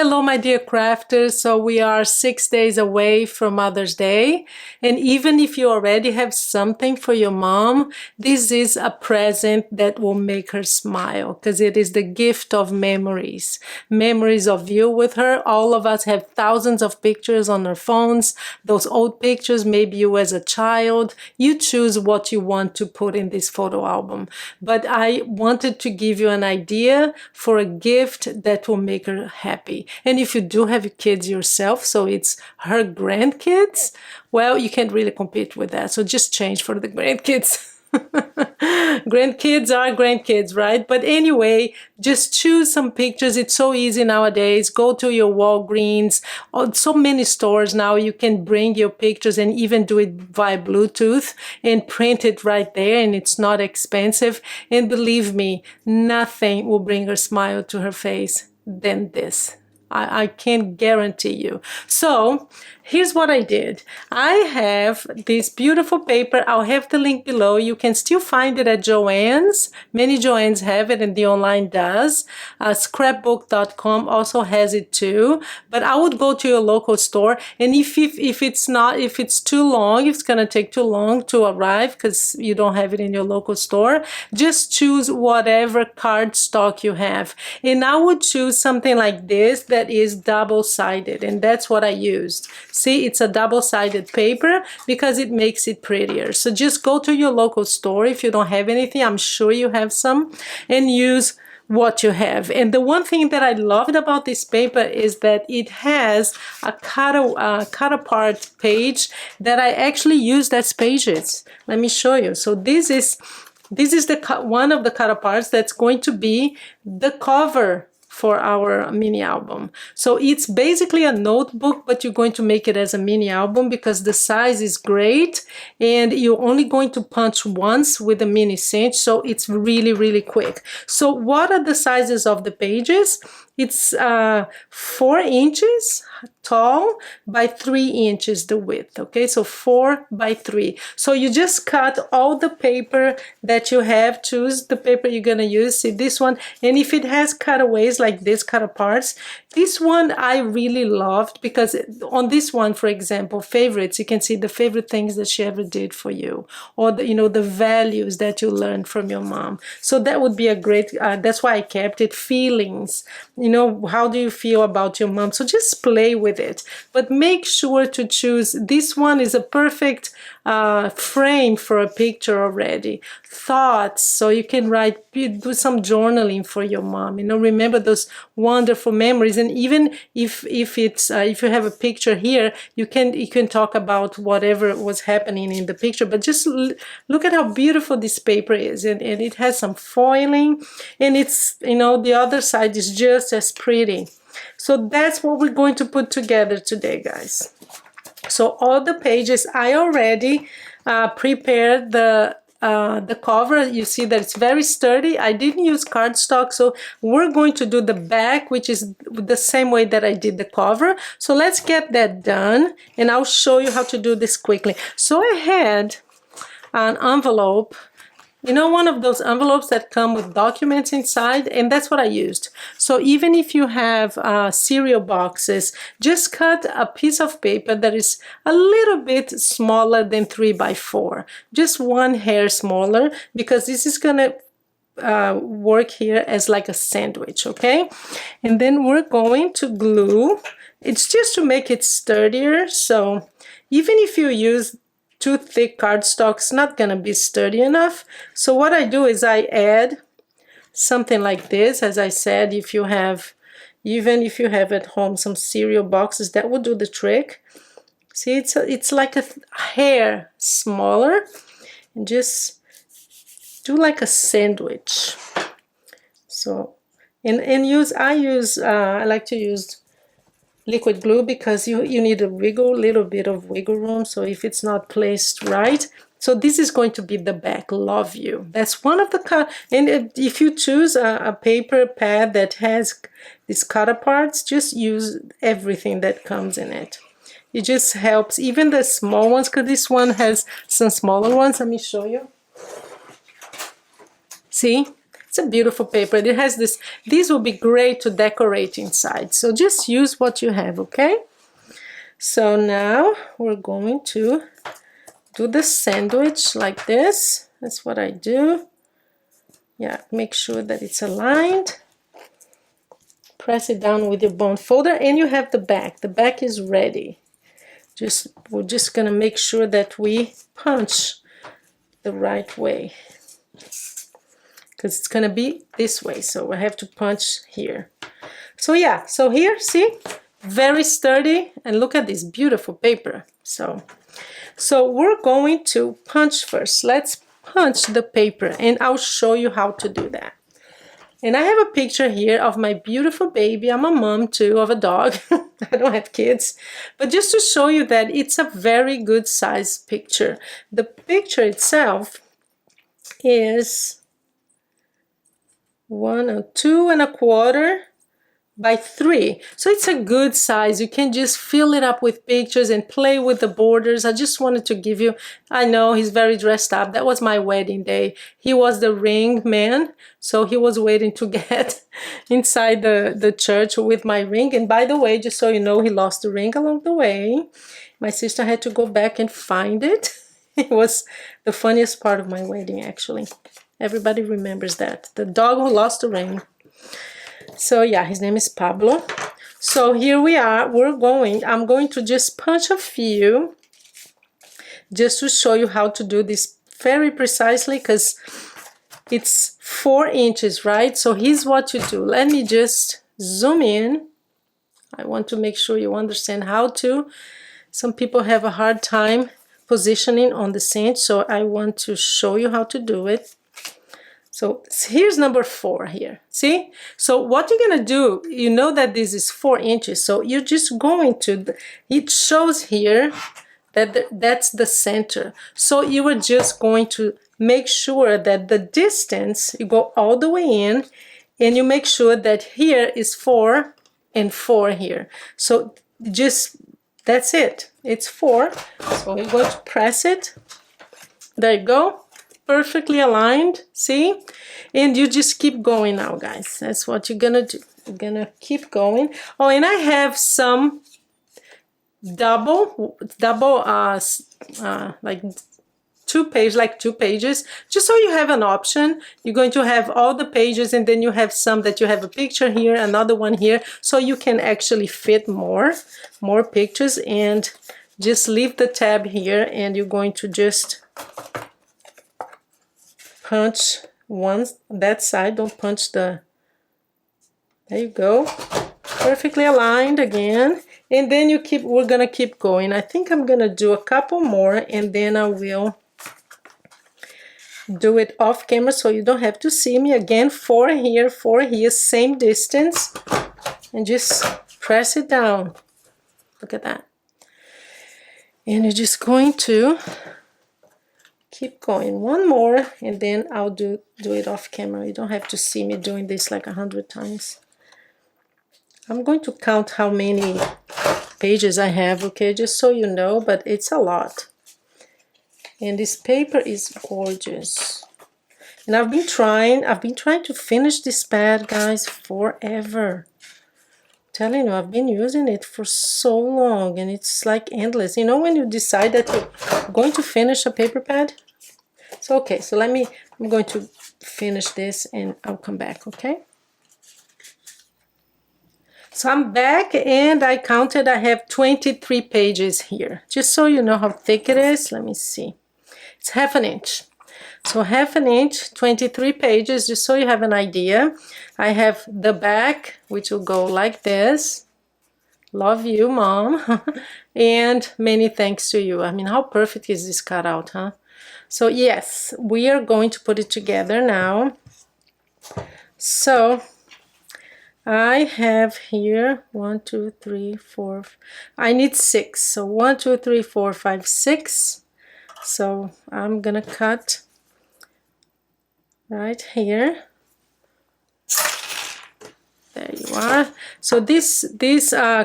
Hello, my dear crafters. So we are 6 days away from Mother's Day. And even if you already have something for your mom, this is a present that will make her smile because it is the gift of memories. Memories of you with her. All of us have thousands of pictures on our phones. Those old pictures, maybe you as a child. You choose what you want to put in this photo album. But I wanted to give you an idea for a gift that will make her happy. And if you do have kids yourself, so it's her grandkids, well, you can't really compete with that. So just change for the grandkids. Grandkids are grandkids, right? But anyway, just choose some pictures. It's so easy nowadays. Go to your Walgreens. Oh, so many stores now you can bring your pictures and even do it via Bluetooth and print it right there, and it's not expensive. And believe me, nothing will bring a smile to her face than this. I can guarantee you. So here's what I did. I have this beautiful paper. I'll have the link below. You can still find it at Joann's. Many Joann's have it and the online does. Scrapbook.com also has it too. But I would go to your local store, and if it's too long, if it's gonna take too long to arrive because you don't have it in your local store, just choose whatever cardstock you have. And I would choose something like this that is double-sided, and that's what I used. See, it's a double-sided paper because it makes it prettier. So just go to your local store if you don't have anything. I'm sure you have some, and use what you have. And the one thing that I loved about this paper is that it has a cut apart page that I actually used as pages. Let me show you. So this is one of the cut aparts that's going to be the cover for our mini album. So it's basically a notebook, but you're going to make it as a mini album because the size is great, and you're only going to punch once with a mini cinch, so it's really, really quick. So what are the sizes of the pages? It's 4 inches tall by 3 inches the width, okay? So 4 by 3. So you just cut all the paper that you have. Choose the paper you're gonna use. See this one, and if it has cutaways like this, cut aparts, this one I really loved because on this one, for example, favorites, you can see the favorite things that she ever did for you, or the, the values that you learned from your mom. So that would be a great, that's why I kept it. Feelings, how do you feel about your mom? So just play with it, but make sure to choose. This one is a perfect frame for a picture already. Thoughts, so you can do some journaling for your mom. Remember those wonderful memories. And even if you have a picture here, you can talk about whatever was happening in the picture. But just look at how beautiful this paper is, and it has some foiling, and it's the other side is just as pretty. So that's what we're going to put together today, guys. So all the pages, I already prepared the cover. You see that it's very sturdy. I didn't use cardstock, so we're going to do the back, which is the same way that I did the cover. So let's get that done, and I'll show you how to do this quickly. So I had an envelope, one of those envelopes that come with documents inside, and that's what I used. So even if you have cereal boxes, just cut a piece of paper that is a little bit smaller than 3 by 4, just one hair smaller, because this is gonna work here as like a sandwich, okay? And then we're going to glue. It's just to make it sturdier. So even if you use too thick cardstock, it's not gonna be sturdy enough. So what I do is I add something like this. As I said, even if you have at home some cereal boxes, that would do the trick. See, it's like a hair smaller, and just do like a sandwich. So I like to use liquid glue because you need a little bit of wiggle room, so if it's not placed right. So this is going to be the back. Love you. That's one of the and if you choose a paper pad that has these cut aparts, just use everything that comes in it. It just helps, even the small ones, because this one has some smaller ones. Let me show you. See? It's a beautiful paper. It has this, these will be great to decorate inside. So just use what you have, okay? So now we're going to do the sandwich like this. That's what I do. Yeah, make sure that it's aligned. Press it down with your bond folder, and you have the back. The back is ready. We're just gonna make sure that we punch the right way, because it's gonna be this way, so I have to punch here. So yeah, so here, see, very sturdy, and look at this beautiful paper. So we're going to punch first. Let's punch the paper, and I'll show you how to do that. And I have a picture here of my beautiful baby. I'm a mom too of a dog. I don't have kids, but just to show you that it's a very good size picture. The picture itself is 2.25 by 3, so it's a good size. You can just fill it up with pictures and play with the borders. I just wanted to give you, I know he's very dressed up. That was my wedding day. He was the ring man, so he was waiting to get inside the church with my ring. And by the way, just so you know, he lost the ring along the way. My sister had to go back and find it. It was the funniest part of my wedding, actually. Everybody remembers that, the dog who lost the ring. So yeah, his name is Pablo. So here we are. I'm going to just punch a few just to show you how to do this very precisely, because it's 4 inches, right? So here's what you do. Let me just zoom in. I want to make sure you understand how to. Some people have a hard time positioning on the cinch, so I want to show you how to do it. So here's number 4 here, see? So what you're gonna do, you know that this is 4 inches, so you're just going to, it shows here that that's the center. So you are just going to make sure that the distance, you go all the way in, and you make sure that here is 4 and 4 here. So just, that's it, it's 4. So you're going to press it, there you go. Perfectly aligned, see? And you just keep going now, guys. That's what you're gonna do. You're gonna keep going. Oh, and I have some double like 2 pages, just so you have an option. You're going to have all the pages, and then you have some that you have a picture here, another one here, so you can actually fit more pictures. And just leave the tab here, and you're going to just punch that side, don't punch the, there you go, perfectly aligned again. And then we're gonna keep going. I think I'm gonna do a couple more, and then I will do it off camera so you don't have to see me. Again, 4 here, same distance, and just press it down. Look at that. And you're just going to keep going. 1 more, and then I'll do it off camera. You don't have to see me doing this like 100 times. I'm going to count how many pages I have, okay, just so you know, but it's a lot. And this paper is gorgeous. And I've been trying to finish this pad, guys, forever. I'm telling you, I've been using it for so long, and it's like endless. You know when you decide that you're going to finish a paper pad? So okay, so I'm going to finish this and I'll come back, okay? So I'm back, and I counted, I have 23 pages here. Just so you know how thick it is, let me see. It's 1/2 inch. So 1/2 inch, 23 pages, just so you have an idea. I have the back, which will go like this. Love you, Mom. And many thanks to you. I mean, how perfect is this cutout, huh? So yes, we are going to put it together now. So I have here 1, 2, 3, 4. I need 6. So 1, 2, 3, 4, 5, 6. So I'm gonna cut right here. There you are. So this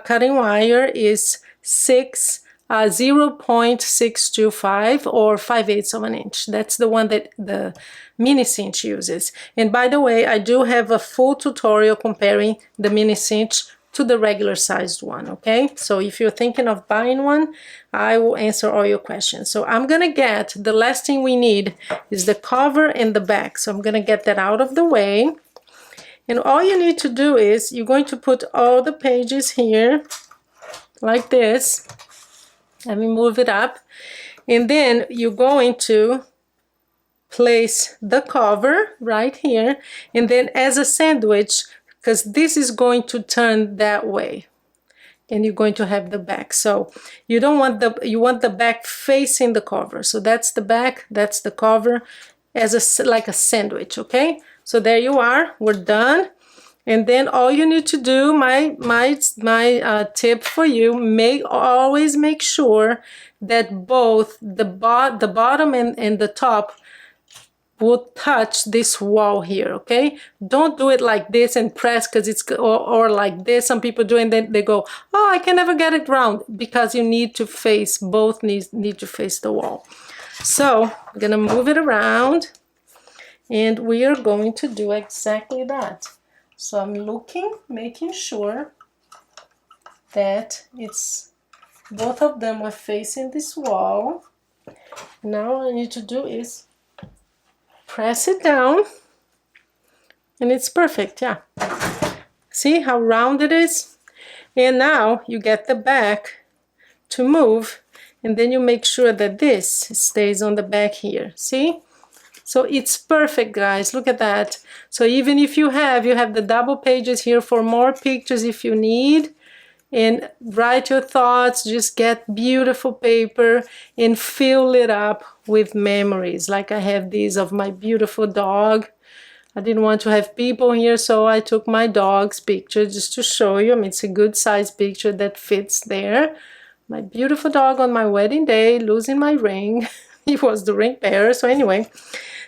cutting wire is 6 0.625 or 5/8 of an inch. That's the one that the mini cinch uses. And by the way, I do have a full tutorial comparing the mini cinch to the regular sized one, okay? So if you're thinking of buying one, I will answer all your questions. So I'm gonna get, the last thing we need is the cover and the back. So I'm gonna get that out of the way. And all you need to do is, you're going to put all the pages here, like this. Let me move it up. And then you're going to place the cover right here. And then as a sandwich, because this is going to turn that way, and you're going to have the back. So you don't want you want the back facing the cover. So that's the back, that's the cover, as like a sandwich, okay? So there you are, we're done. And then all you need to do, my tip for you, always make sure that both the bottom and the top will touch this wall here, okay? Don't do it like this and press, because it's, or like this. Some people do, and then they go, oh, I can never get it round, because you need to face, both need to face the wall. So I'm gonna move it around, and we are going to do exactly that. So I'm looking, making sure that it's, both of them are facing this wall. Now all I need to do is press it down, and it's perfect, yeah. See how round it is? And now you get the back to move, and then you make sure that this stays on the back here, see? So it's perfect, guys, look at that. So even if you have the double pages here for more pictures if you need, and write your thoughts, just get beautiful paper and fill it up with memories. Like I have these of my beautiful dog. I didn't want to have people here, so I took my dog's picture just to show you. I mean, it's a good size picture that fits there. My beautiful dog on my wedding day, losing my ring. He was the ring bearer, so anyway.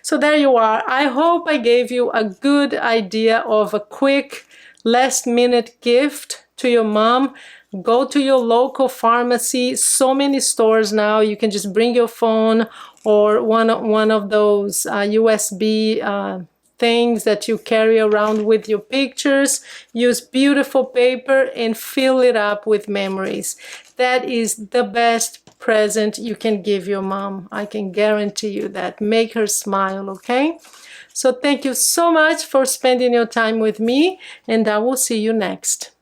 So there you are. I hope I gave you a good idea of a quick last minute gift to your mom. Go to your local pharmacy. So many stores now. You can just bring your phone or one of those USB things that you carry around with your pictures. Use beautiful paper and fill it up with memories. That is the best present you can give your mom. I can guarantee you that. Make her smile, okay? So thank you so much for spending your time with me, and I will see you next.